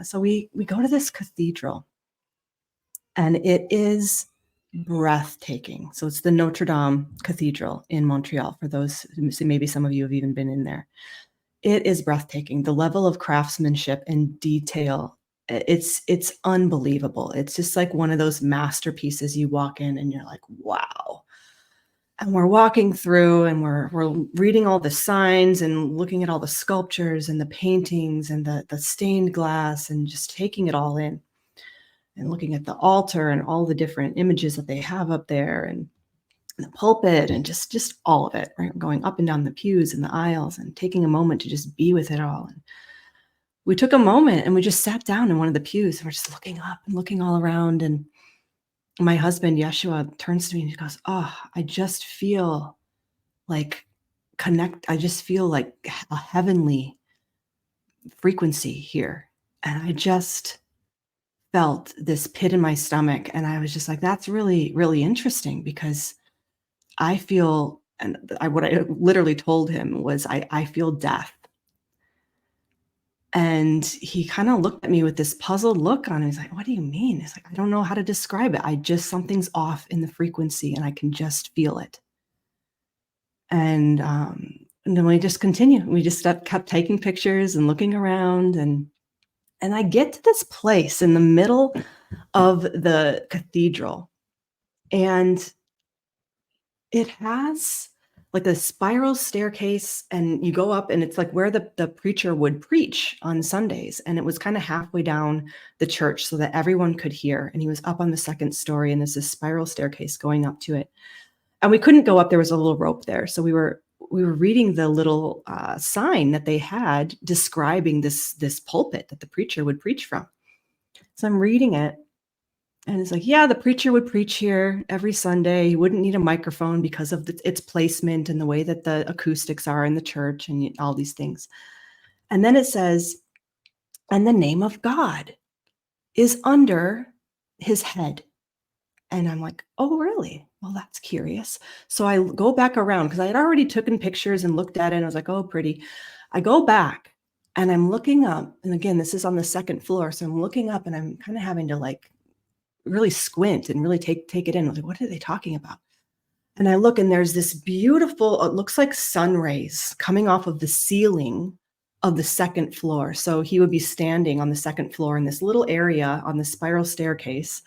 So we go to this cathedral, and it is breathtaking. So it's the Notre Dame Cathedral in Montreal. For those, maybe some of you have even been in there. It is breathtaking. The level of craftsmanship and detail, it's unbelievable. It's just like one of those masterpieces. You walk in and you're like, wow. And we're walking through and we're reading all the signs and looking at all the sculptures and the paintings and the stained glass and just taking it all in and looking at the altar and all the different images that they have up there and the pulpit and just all of it, right? Going up and down the pews and the aisles and taking a moment to just be with it all. And we took a moment and we just sat down in one of the pews and we're just looking up and looking all around. And my husband, Yeshua, turns to me and he goes, oh, I just feel like I just feel like a heavenly frequency here. And I just felt this pit in my stomach. And I was just like, that's really, really interesting, because I feel, and what I literally told him was, I feel death. And he kind of looked at me with this puzzled look on. He's like, what do you mean? It's like, I don't know how to describe it. Something's off in the frequency and I can just feel it. And then we just continue. We just kept taking pictures and looking around. And I get to this place in the middle of the cathedral, and it has like a spiral staircase, and you go up and it's like where the preacher would preach on Sundays. And it was kind of halfway down the church so that everyone could hear. And he was up on the second story, and there's this spiral staircase going up to it. And we couldn't go up. There was a little rope there. So we were reading the little sign that they had describing this pulpit that the preacher would preach from. So I'm reading it. And it's like, yeah, the preacher would preach here every Sunday. He wouldn't need a microphone because of its placement and the way that the acoustics are in the church and all these things. And then it says, and the name of God is under his head. And I'm like, oh, really? Well, that's curious. So I go back around because I had already taken pictures and looked at it. And I was like, oh, pretty. I go back and I'm looking up. And again, this is on the second floor. So I'm looking up and I'm kind of having to like really squint and really take it in. I was like, what are they talking about? And I look and there's this beautiful, it looks like sun rays coming off of the ceiling of the second floor. So he would be standing on the second floor in this little area on the spiral staircase.